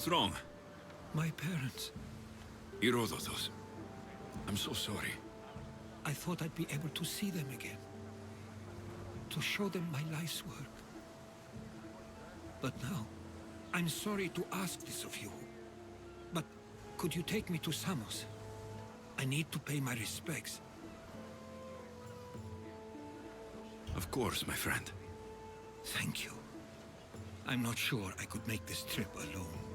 What's wrong? My parents. Herodotos. I'm so sorry. I thought I'd be able to see them again. To show them my life's work. But now, I'm sorry to ask this of you. But could you take me to Samos? I need to pay my respects. Of course, my friend. Thank you. I'm not sure I could make this trip alone.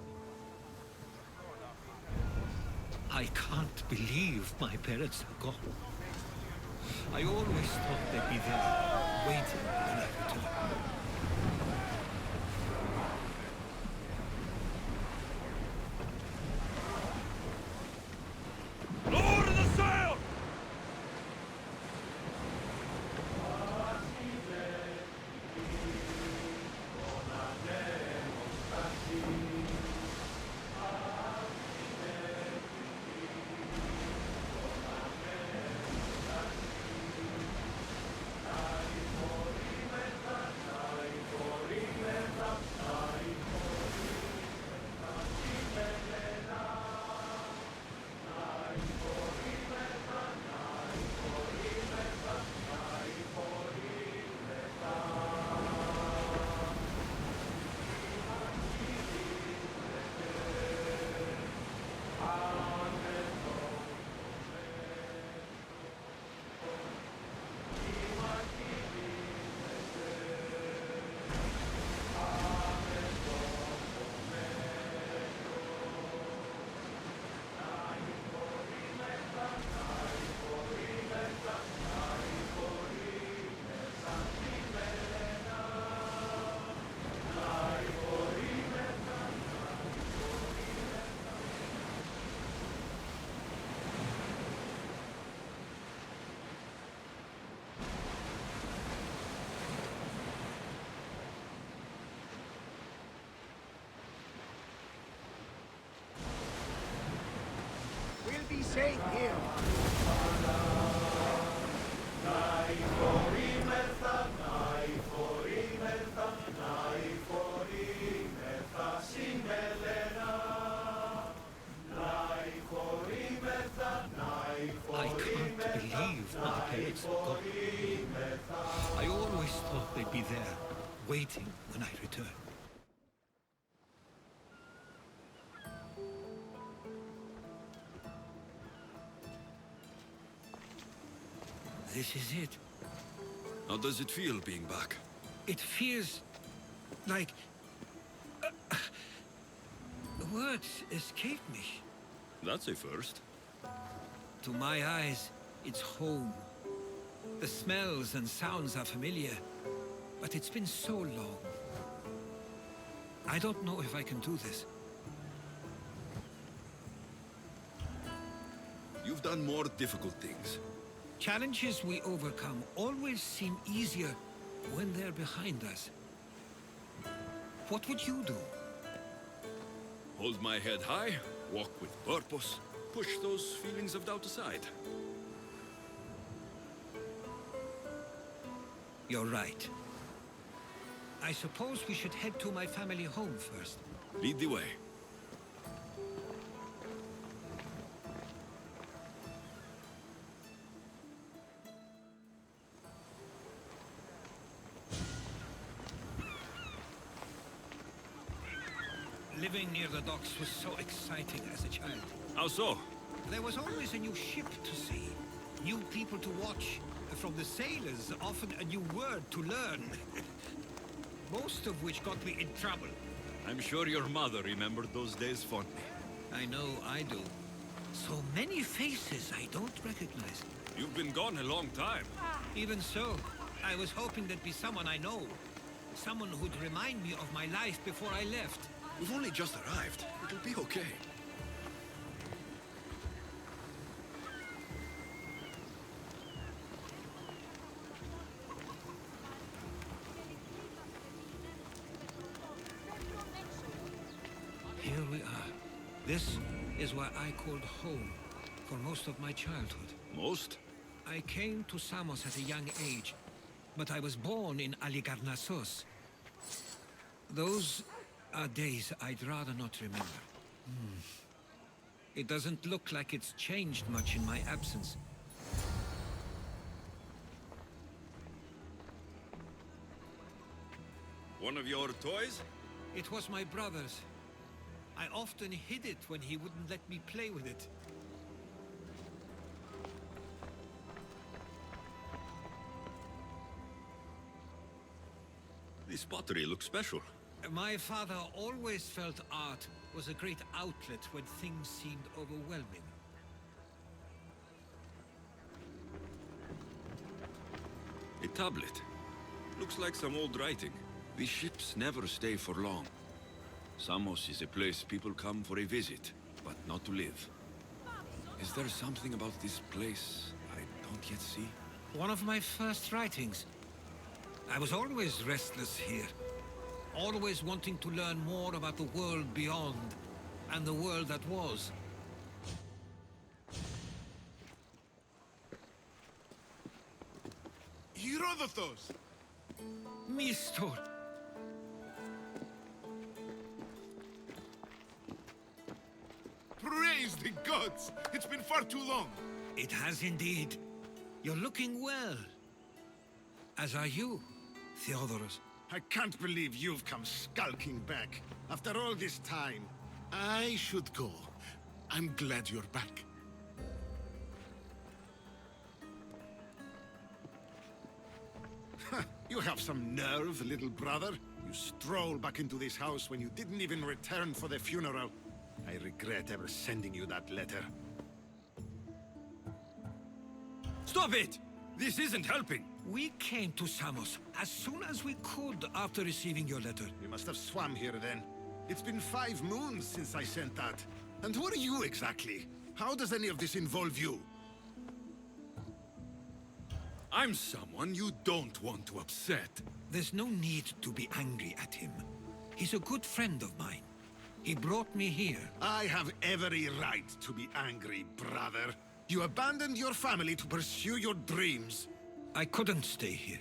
I can't believe my parents are gone. I always thought they'd be there, waiting when I return. Lower the sail! We'll be safe here. I can't believe my parents are gone. I always thought they'd be there, waiting when I return. This is it. How does it feel being back? It feels like... the words escape me. That's a first. To my eyes, it's home. The smells and sounds are familiar, but it's been so long. I don't know if I can do this. You've done more difficult things. Challenges we overcome always seem easier when they're behind us. What would you do? Hold my head high, walk with purpose, push those feelings of doubt aside. You're right. I suppose we should head to my family home first. Lead the way. Living near the docks was so exciting as a child. How so? There was always a new ship to see, new people to watch. From the sailors, often a new word to learn. Most of which got me in trouble. I'm sure your mother remembered those days fondly. I know I do. So many faces I don't recognize. You've been gone a long time. Even so, I was hoping there'd be someone I know. Someone who'd remind me of my life before I left. We've only just arrived. It'll be okay. Here we are. This is where I called home for most of my childhood. Most? I came to Samos at a young age, but I was born in Aligarnassos. Those Are days I'd rather not remember. It doesn't look like it's changed much in my absence. One of your toys? It was my brother's. I often hid it when he wouldn't let me play with it. This pottery looks special. My father always felt art was a great outlet when things seemed overwhelming. A tablet. Looks like some old writing. These ships never stay for long. Samos is a place people come for a visit, but not to live. Is there something about this place I don't yet see? One of my first writings. I was always restless here. Always wanting to learn more about the world beyond, and the world that was. Herodotos! Mistor! Praise the gods! It's been far too long. It has indeed. You're looking well. As are you, Theodoros. I can't believe you've come skulking back. After all this time, I should go. I'm glad you're back. You have some nerve, little brother. You stroll back into this house when you didn't even return for the funeral. I regret ever sending you that letter. Stop it! This isn't helping! We came to Samos as soon as we could after receiving your letter. You must have swam here then. It's been 5 moons since I sent that. And who are you exactly? How does any of this involve you? I'm someone you don't want to upset. There's no need to be angry at him. He's a good friend of mine. He brought me here. I have every right to be angry, brother. You abandoned your family to pursue your dreams. I couldn't stay here.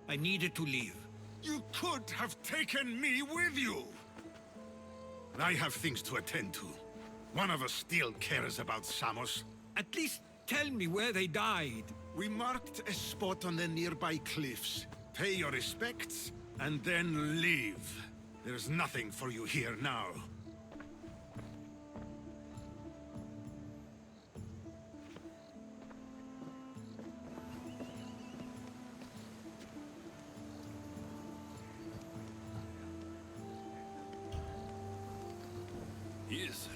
I needed to leave. You could have taken me with you! I have things to attend to. One of us still cares about Samos. At least tell me where they died. We marked a spot on the nearby cliffs. Pay your respects, and then leave. There's nothing for you here now. He is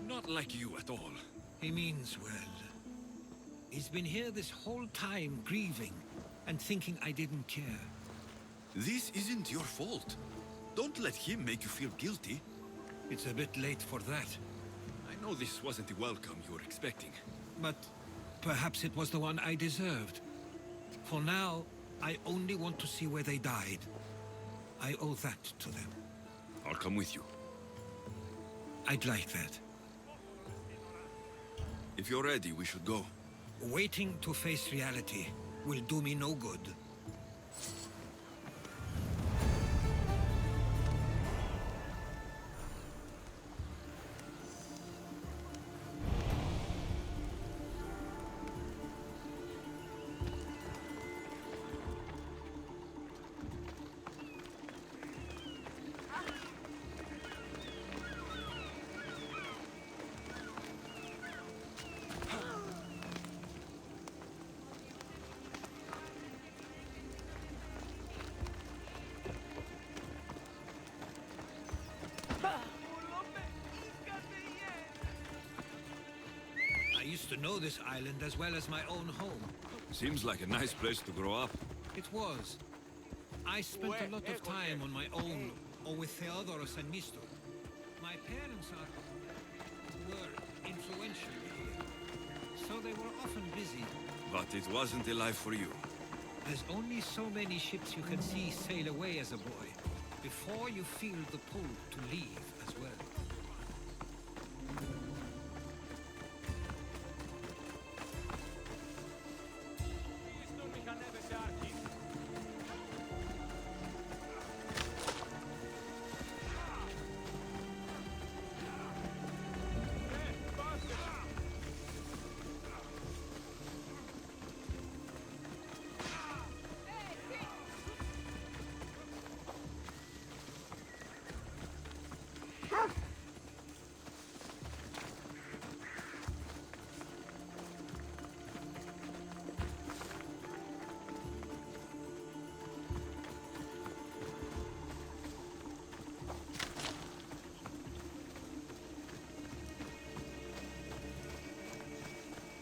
not like you at all. He means well. He's been here this whole time grieving and thinking I didn't care. This isn't your fault. Don't let him make you feel guilty. It's a bit late for that. I know this wasn't the welcome you were expecting. But perhaps it was the one I deserved. For now, I only want to see where they died. I owe that to them. I'll come with you. I'd like that. If you're ready, we should go. Waiting to face reality will do me no good. I used to know this island as well as my own home. Seems like a nice place to grow up. It was. I spent a lot of time on my own, or with Theodoros and Mistor. My parents were influential here, so they were often busy. But it wasn't a life for you. There's only so many ships you can see sail away as a boy, before you feel the pull to leave as well.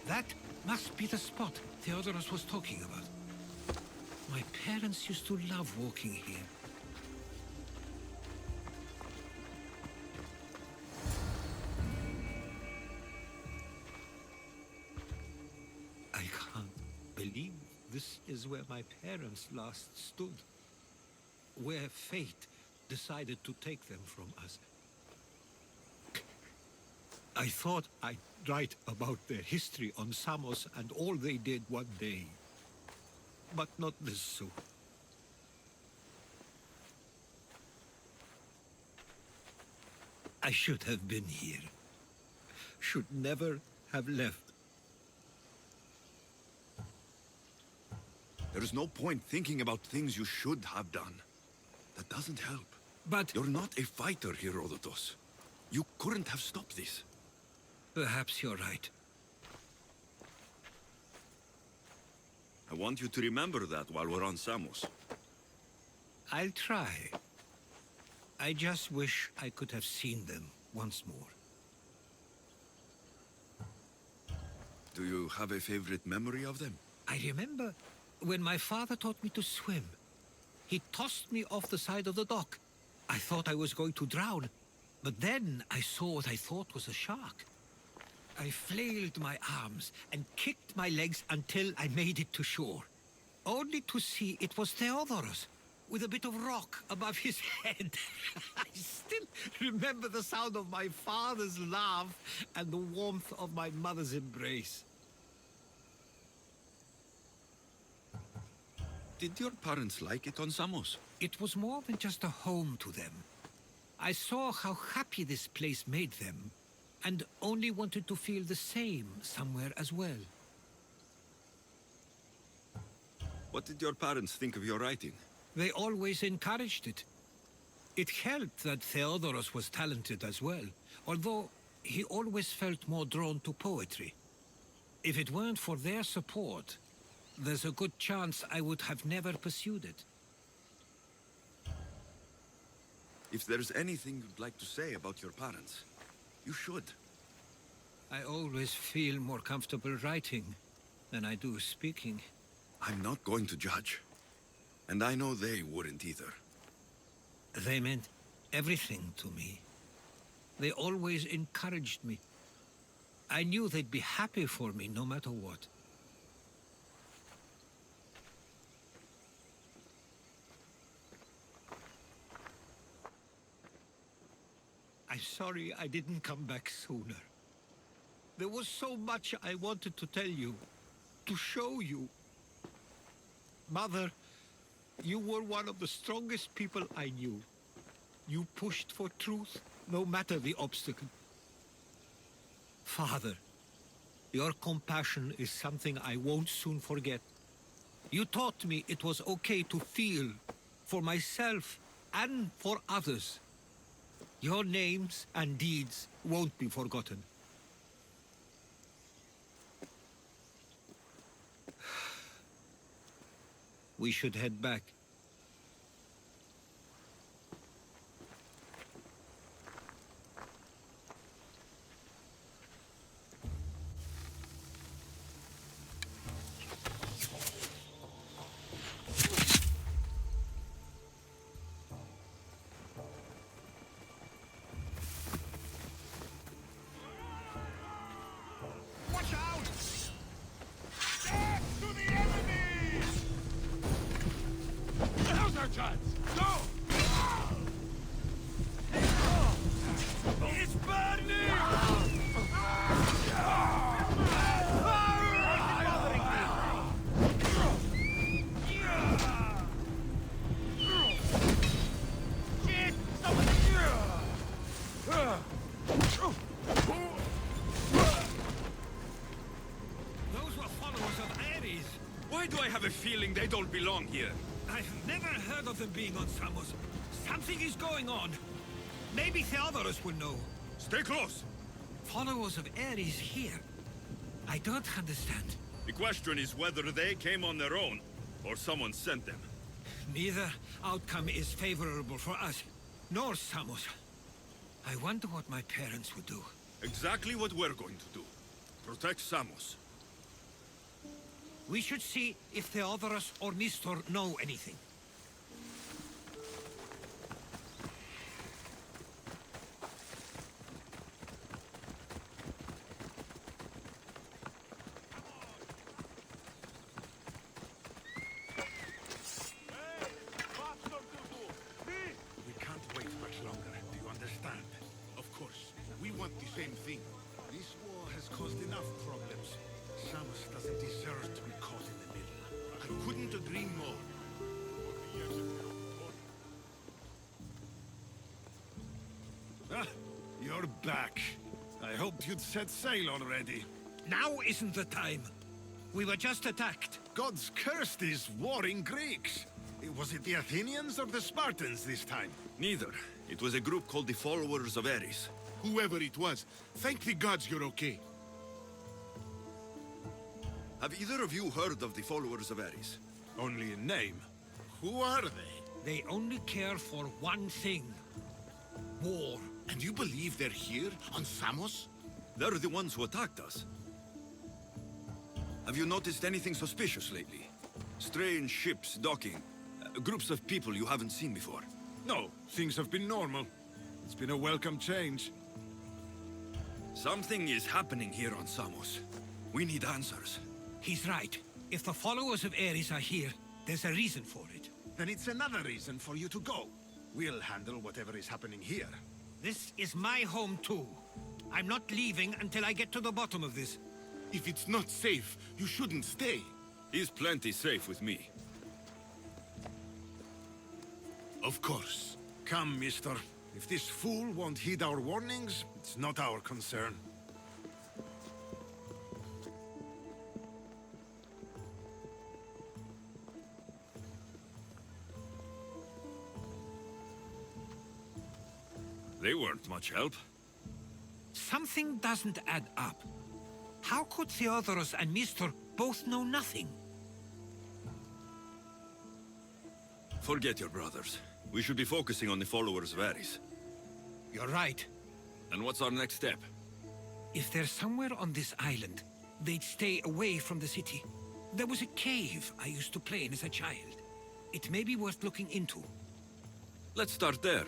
That must be the spot Theodoros was talking about. My parents used to love walking here. I can't believe this is where my parents last stood. Where fate decided to take them from us. I thought I'd write about their history on Samos and all they did one day. But not this soon. I should have been here. Should never have left. There is no point thinking about things you should have done. That doesn't help. But You're not a fighter, Herodotos. You couldn't have stopped this. perhaps you're right. I want you to remember that while we're on Samos. I'll try. I just wish I could have seen them once more. Do you have a favorite memory of them? I remember when my father taught me to swim. He tossed me off the side of the dock. I thought I was going to drown, but then I saw what I thought was a shark. I flailed my arms and kicked my legs until I made it to shore, only to see it was Theodoros, with a bit of rock above his head. I still remember the sound of my father's laugh and the warmth of my mother's embrace. Did your parents like it on Samos? It was more than just a home to them. I saw how happy this place made them, and only wanted to feel the same somewhere as well. What did your parents think of your writing? They always encouraged it. It helped that Theodoros was talented as well, although he always felt more drawn to poetry. If it weren't for their support, there's a good chance I would have never pursued it. If there's anything you'd like to say about your parents, you should. I always feel more comfortable writing than I do speaking. I'm not going to judge. And I know they wouldn't either. They meant everything to me. They always encouraged me. I knew they'd be happy for me no matter what. I'm sorry I didn't come back sooner. There was so much I wanted to tell you, to show you. Mother, you were one of the strongest people I knew. You pushed for truth, no matter the obstacle. Father, your compassion is something I won't soon forget. You taught me it was okay to feel, for myself and for others. Your names and deeds won't be forgotten. We should head back. Watch out! Death to the enemy! Now's our chance! Go! It's burning! Shit! Those were followers of Ares. Why do I have a feeling they don't belong here? I've never heard of them being on Samos. Something is going on. Maybe Theodoros will know. Stay close! Followers of Ares here. I don't understand. The question is whether they came on their own, or someone sent them. Neither outcome is favorable for us, nor Samos. I wonder what my parents would do. Exactly what we're going to do. Protect Samos. We should see if Theodorus or Nestor know anything. We can't wait much longer, do you understand? Of course. We want the same thing. This war has caused enough problems. Samos doesn't deserve to be caught in the middle. I couldn't agree more. Ah, you're back. I hoped you'd set sail already. Now isn't the time. We were just attacked. God's cursed these warring Greeks. Was it the Athenians or the Spartans this time? Neither. It was a group called the Followers of Ares. Whoever it was, thank the gods you're okay. Have either of you heard of the Followers of Ares? Only in name. Who are they? They only care for one thing. War. And you believe they're here, on Samos? They're the ones who attacked us. Have you noticed anything suspicious lately? Strange ships docking. Groups of people you haven't seen before. No, things have been normal. It's been a welcome change. Something is happening here on Samos. We need answers. He's right. If the followers of Ares are here, there's a reason for it. Then it's another reason for you to go. We'll handle whatever is happening here. This is my home too. I'm not leaving until I get to the bottom of this. If it's not safe, you shouldn't stay. He's plenty safe with me. Of course. Come, mister. If this fool won't heed our warnings, it's not our concern. They weren't much help. Something doesn't add up. How could Theodorus and Nestor both know nothing? Forget your brothers. We should be focusing on the Followers of Ares. You're right. And what's our next step? If they're somewhere on this island, they'd stay away from the city. There was a cave I used to play in as a child. It may be worth looking into. Let's start there.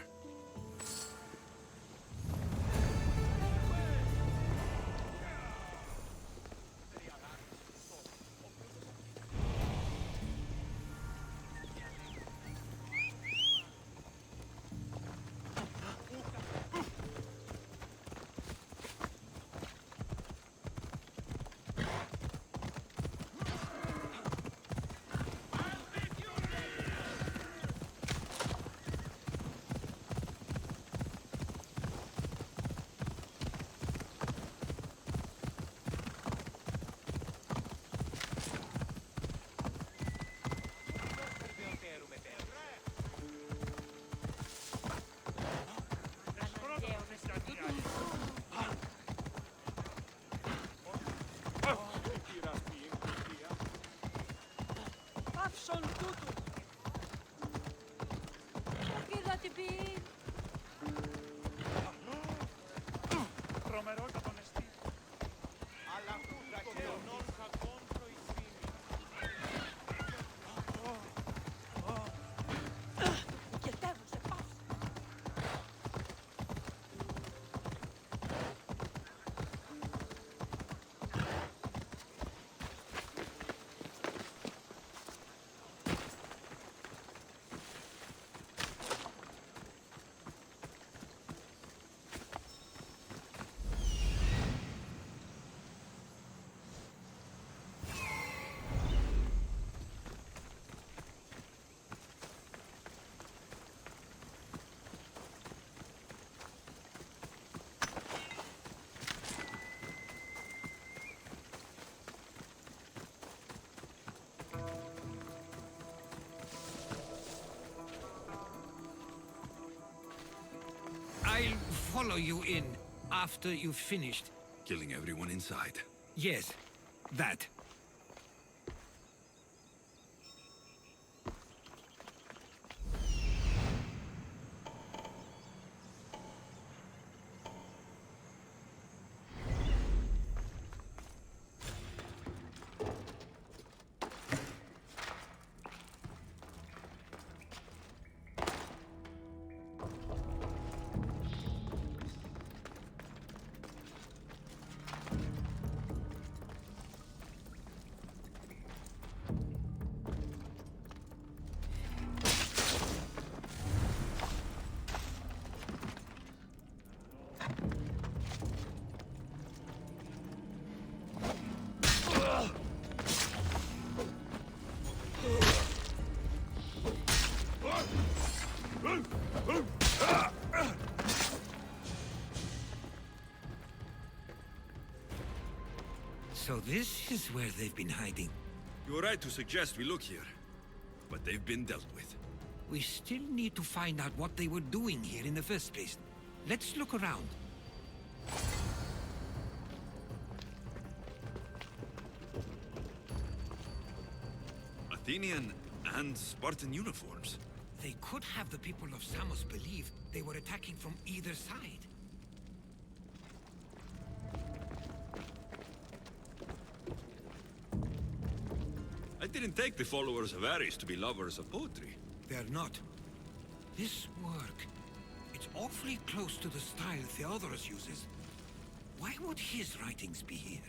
I'll follow you in after you've finished. Killing everyone inside. Yes, that. So this is where they've been hiding. You were right to suggest we look here, but they've been dealt with. We still need to find out what they were doing here in the first place. Let's look around. Athenian and Spartan uniforms. They could have the people of Samos believe they were attacking from either side. I didn't take the followers of Ares to be lovers of poetry. They're not. This work, it's awfully close to the style Theodorus uses. Why would his writings be here?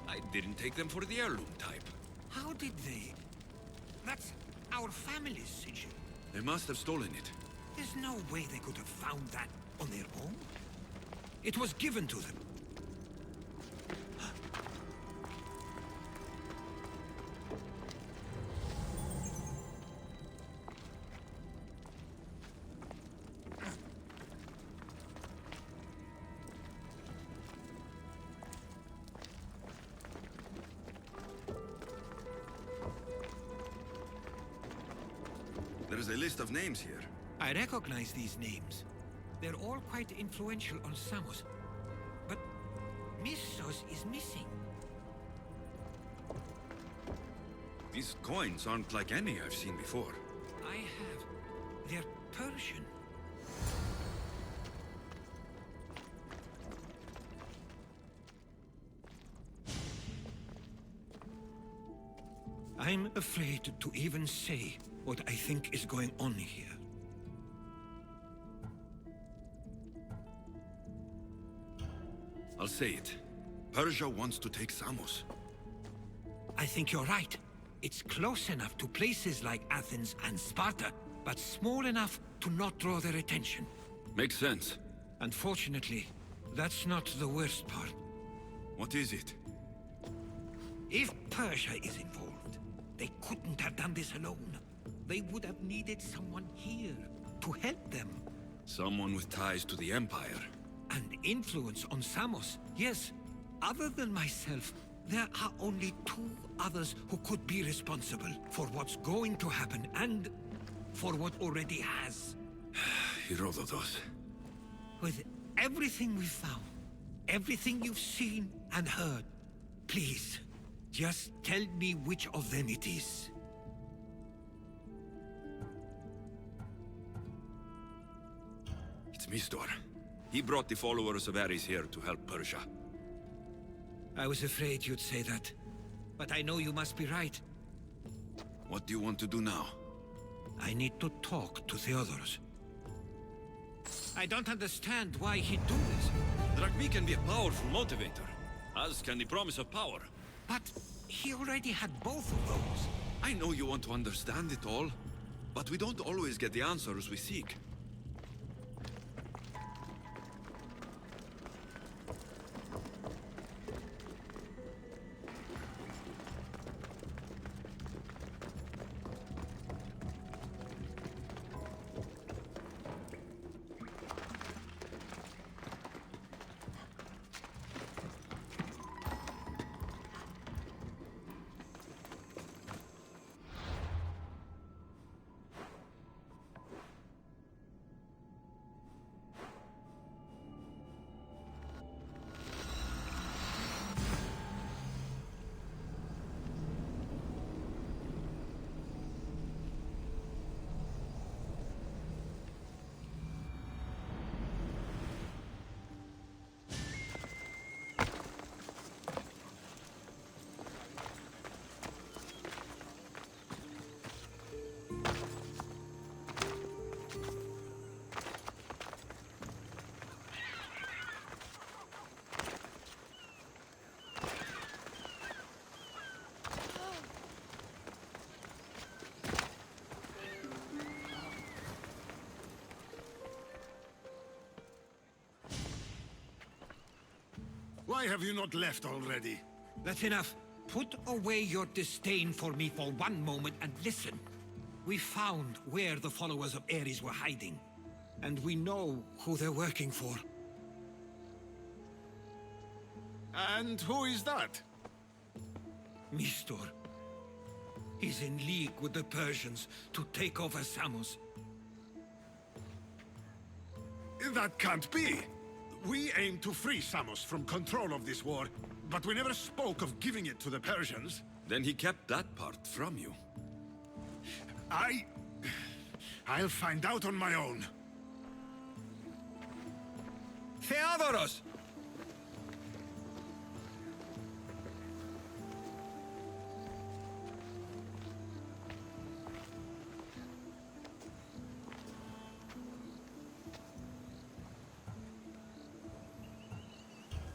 I didn't take them for the heirloom type. How did they? That's our family's sigil. They must have stolen it. There's no way they could have found that on their own. It was given to them. There's a list of names here. I recognize these names. They're all quite influential on Samos. But Missos is missing. These coins aren't like any I've seen before. I have. They're Persian. I'm afraid to even say what I think is going on here. I'll say it. Persia wants to take Samos. I think you're right. It's close enough to places like Athens and Sparta, but small enough to not draw their attention. Makes sense. Unfortunately, that's not the worst part. What is it? If Persia is involved, they couldn't have done this alone. They would have needed someone here to help them. Someone with ties to the Empire. And influence on Samos. Yes, other than myself, there are only two others who could be responsible for what's going to happen and for what already has. Herodotos. With everything we've found, everything you've seen and heard, please, just tell me which of them it is. It's Mistor. He brought the followers of Ares here to help Persia. I was afraid you'd say that, but I know you must be right. What do you want to do now? I need to talk to Theodorus. I don't understand why he'd do this. Drachmi can be a powerful motivator, as can the promise of power. But he already had both of those. I know you want to understand it all, but we don't always get the answers we seek. Why have you not left already? That's enough. Put away your disdain for me for one moment and listen. We found where the followers of Ares were hiding. And we know who they're working for. And who is that? Mistor. He's in league with the Persians to take over Samos. That can't be! We aim to free Samos from control of this war, but we never spoke of giving it to the Persians. Then he kept that part from you. I'll find out on my own. Theodoros!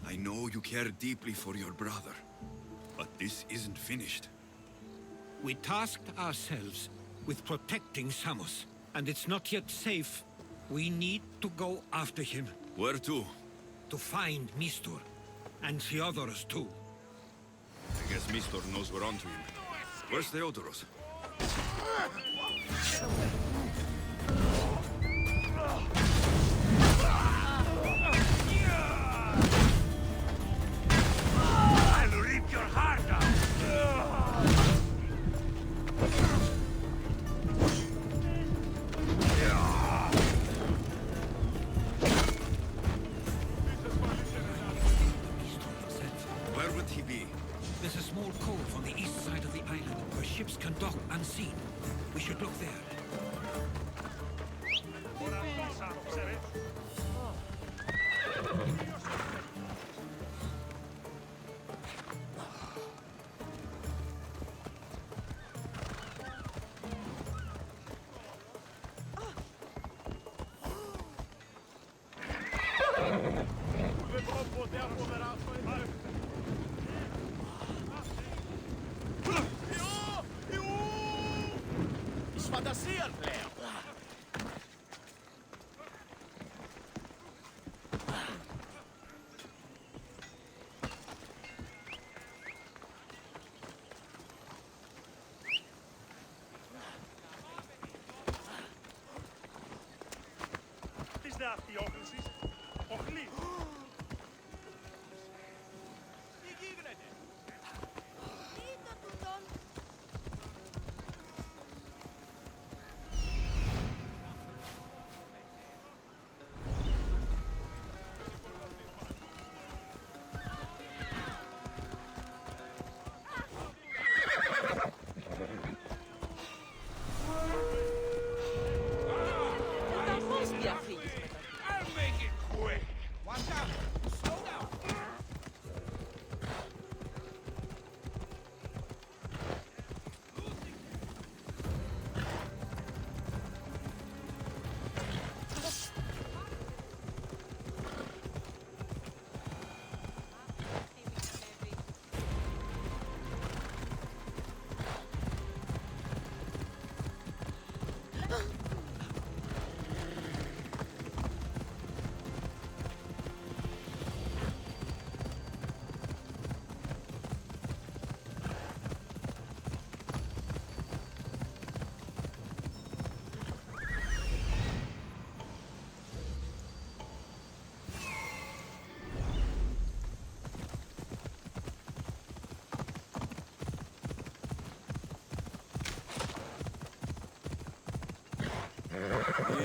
I know you care deeply for your brother, but this isn't finished. We tasked ourselves with protecting Samos, and it's not yet safe. We need to go after him. Where to? To find Mistor, and Theodoros too. I guess Mistor knows we're onto him. Where's Theodoros? I'll rip your heart out! Where would he be? There's a small cove on the east side of the island where ships can dock unseen. We should look there.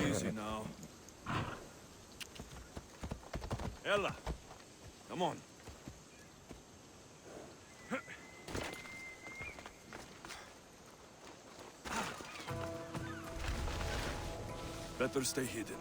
Easy now. Ella, come on. Better stay hidden.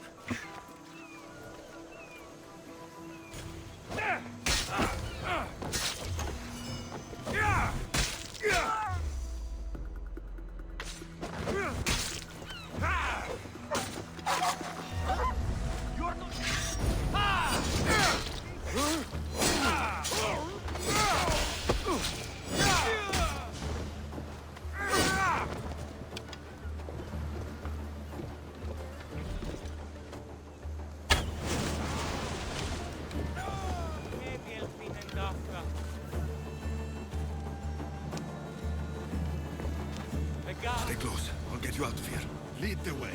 Stay close. I'll get you out of here. Lead the way.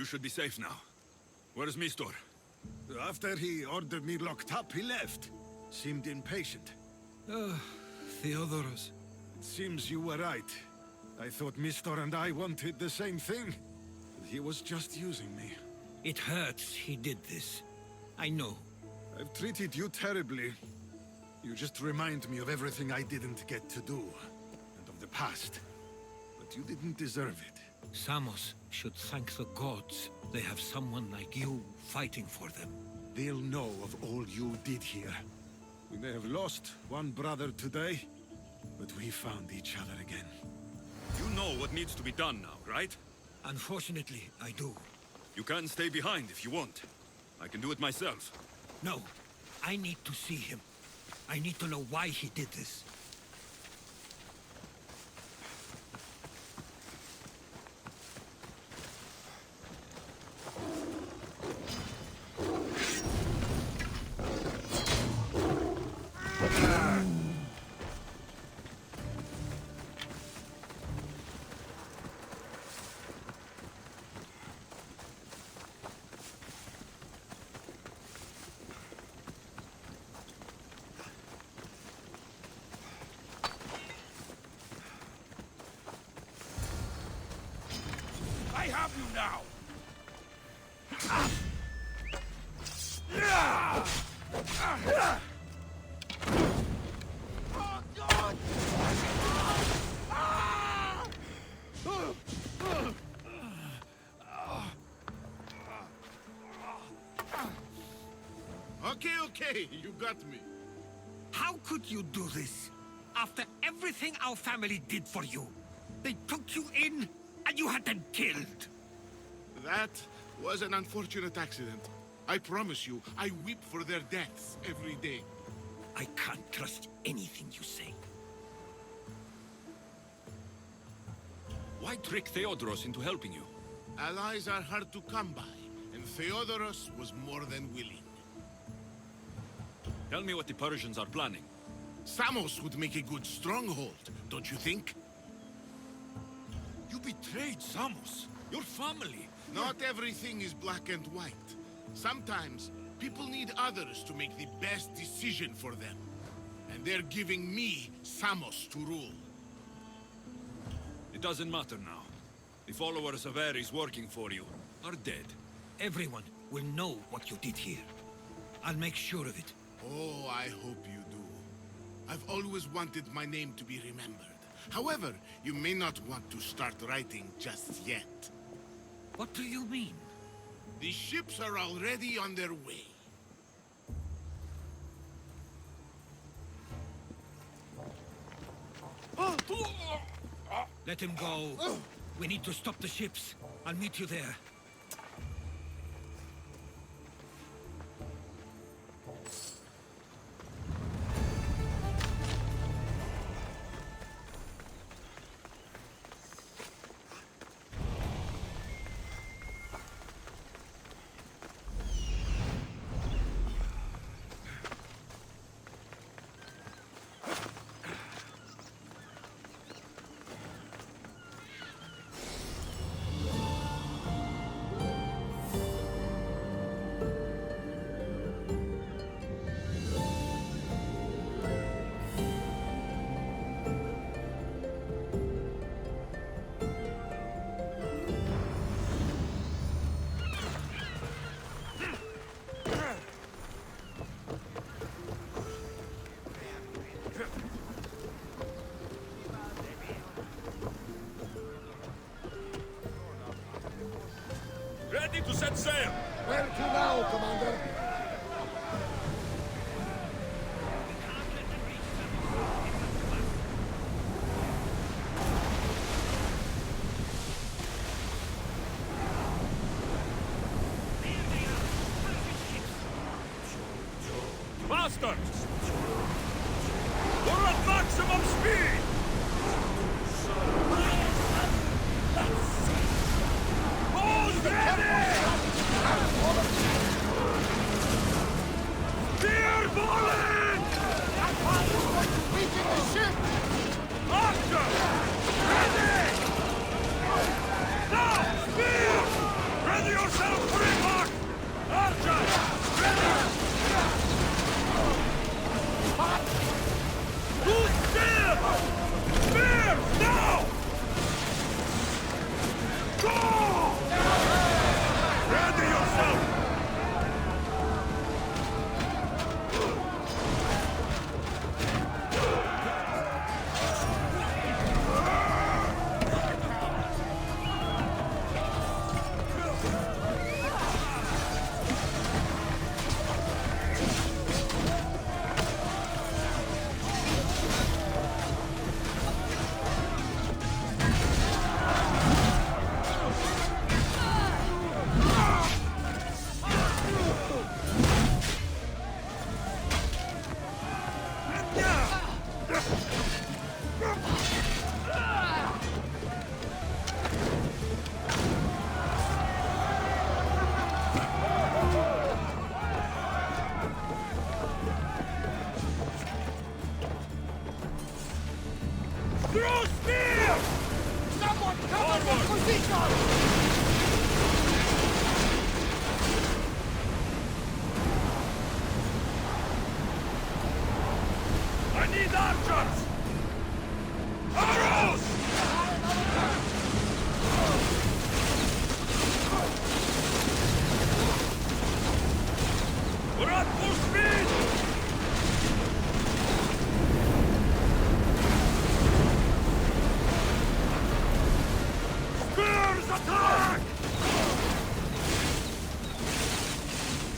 You should be safe now. Where is Mistor? After he ordered me locked up, he left. Seemed impatient. Theodoros. It seems you were right. I thought Mistor and I wanted the same thing. He was just using me. It hurts he did this. I know. I've treated you terribly. You just remind me of everything I didn't get to do. And of the past. But you didn't deserve it. Samos should thank the gods. They have someone like you fighting for them. They'll know of all you did here. We may have lost one brother today, but we found each other again. You know what needs to be done now, right? Unfortunately, I do. You can stay behind if you want. I can do it myself. No, I need to see him. I need to know why he did this. I have you now! Okay, you got me. How could you do this? After everything our family did for you. They took you in, and you had them killed. That was an unfortunate accident. I promise you, I weep for their deaths every day. I can't trust anything you say. Why trick Theodoros into helping you? Allies are hard to come by, and Theodoros was more than willing. Tell me what the Persians are planning. Samos would make a good stronghold, don't you think? You betrayed Samos, your family. Not everything is black and white. Sometimes, people need others to make the best decision for them. And they're giving me Samos to rule. It doesn't matter now. The followers of Ares working for you are dead. Everyone will know what you did here. I'll make sure of it. Oh, I hope you do. I've always wanted my name to be remembered. However, you may not want to start writing just yet. What do you mean? The ships are already on their way. Let him go. We need to stop the ships. I'll meet you there. Ready to set sail! Where to now, Commander? Faster! We're at maximum speed! Hold ready! Spear volley! Weaken the ship! Archer! Ready! Now! Spear! Ready Attack!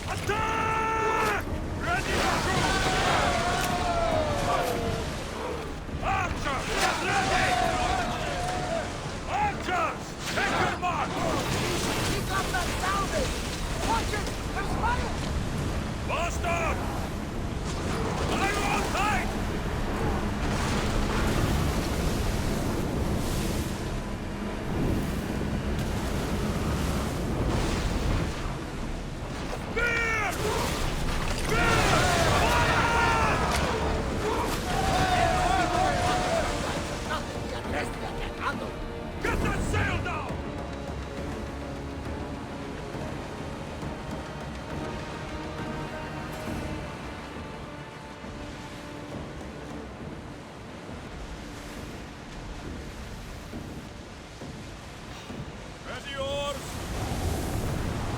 Attack! Ready to shoot! Archers, get ready! Archers, take your mark! Keep up that salvage! Watch it! There's fire! Bastard! Fire on tight! Get that sail down! Ready oars!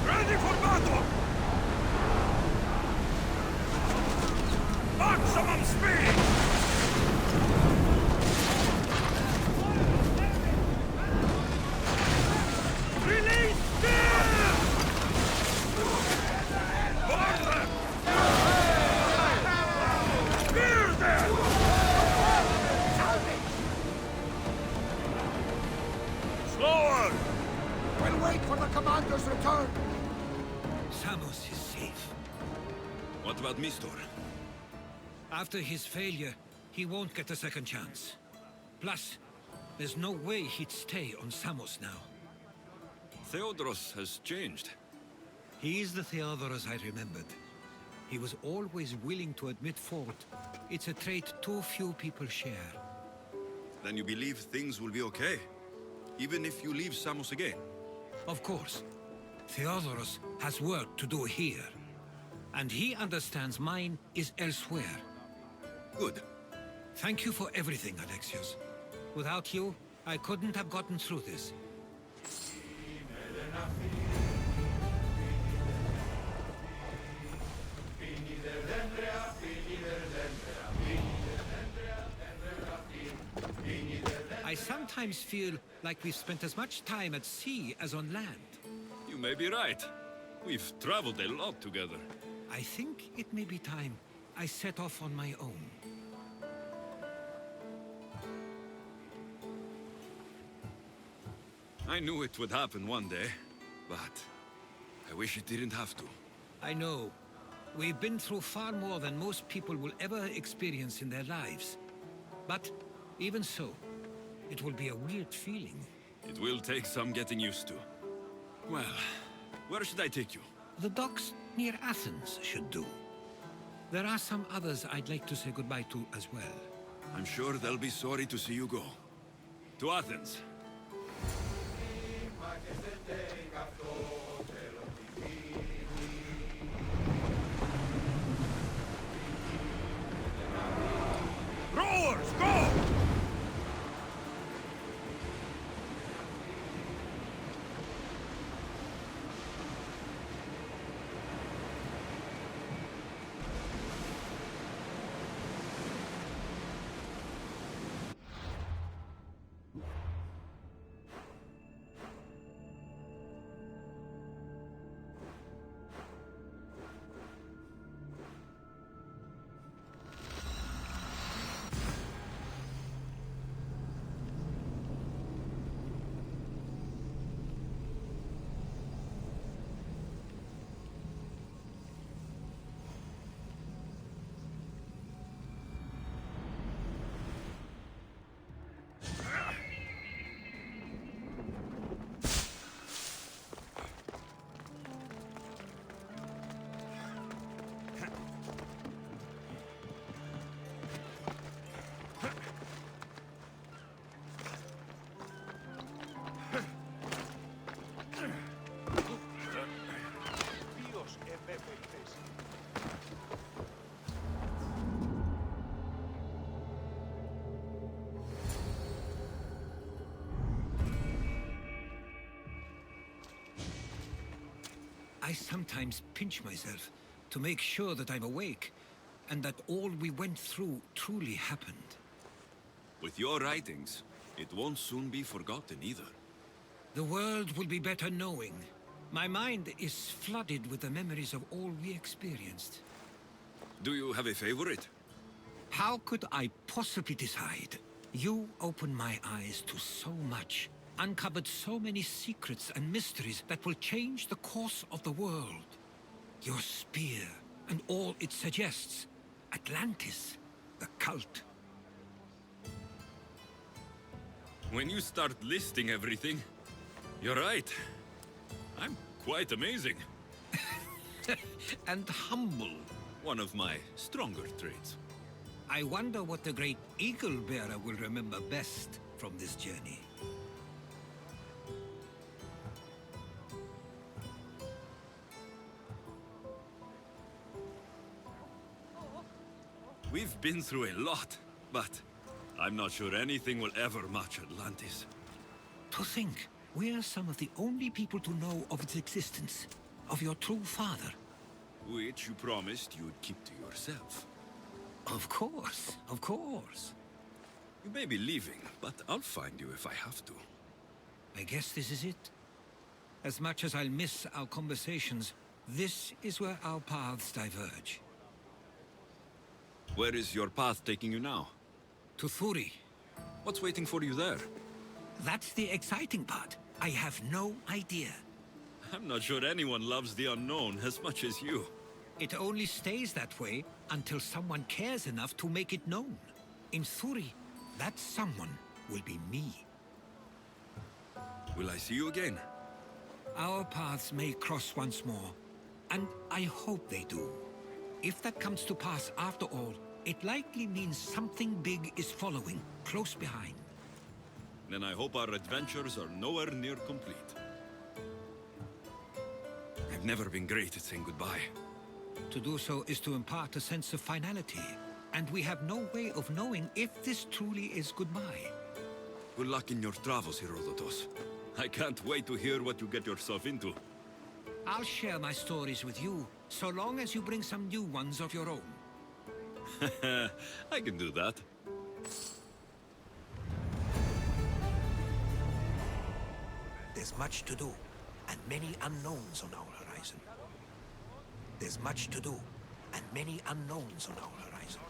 Ready for battle! Maximum speed! Release them! Burn them! Spear them! Slower! We'll wait for the commander's return! Samos is safe. What about Mistor? After his failure, he won't get a second chance. Plus, there's no way he'd stay on Samos now. Theodoros has changed. He is the Theodoros I remembered. He was always willing to admit fault. It's a trait too few people share. Then you believe things will be okay? Even if you leave Samos again? Of course. Theodoros has work to do here. And he understands mine is elsewhere. Good. Thank you for everything, Alexios. Without you, I couldn't have gotten through this. I sometimes feel like we've spent as much time at sea as on land. You may be right. We've traveled a lot together. I think it may be time I set off on my own. I knew it would happen one day, but I wish it didn't have to. I know. We've been through far more than most people will ever experience in their lives. But even so, it will be a weird feeling. It will take some getting used to. Well, where should I take you? The docks near Athens should do. There are some others I'd like to say goodbye to as well. I'm sure they'll be sorry to see you go. To Athens. Rowers, go! I sometimes pinch myself to make sure that I'm awake, and that all we went through truly happened. With your writings, it won't soon be forgotten either. The world will be better knowing. My mind is flooded with the memories of all we experienced. Do you have a favorite? How could I possibly decide? You opened my eyes to so much, uncovered so many secrets and mysteries that will change the course of the world. Your spear, and all it suggests. Atlantis, the cult. When you start listing everything, you're right. I'm quite amazing. And humble. One of my stronger traits. I wonder what the great Eagle Bearer will remember best from this journey. We've been through a lot, but I'm not sure anything will ever match Atlantis. To think, we're some of the only people to know of its existence, of your true father. Which you promised you'd keep to yourself. Of course, of course. You may be leaving, but I'll find you if I have to. I guess this is it. As much as I'll miss our conversations, this is where our paths diverge. Where is your path taking you now? To Thuri. What's waiting for you there? That's the exciting part. I have no idea. I'm not sure anyone loves the unknown as much as you. It only stays that way until someone cares enough to make it known. In Thuri, that someone will be me. Will I see you again? Our paths may cross once more, and I hope they do. If that comes to pass after all, it likely means something big is following, close behind. Then I hope our adventures are nowhere near complete. I've never been great at saying goodbye. To do so is to impart a sense of finality, and we have no way of knowing if this truly is goodbye. Good luck in your travels, Herodotos. I can't wait to hear what you get yourself into. I'll share my stories with you, so long as you bring some new ones of your own. I can do that. There's much to do, and many unknowns on our horizon. There's much to do, and many unknowns on our horizon.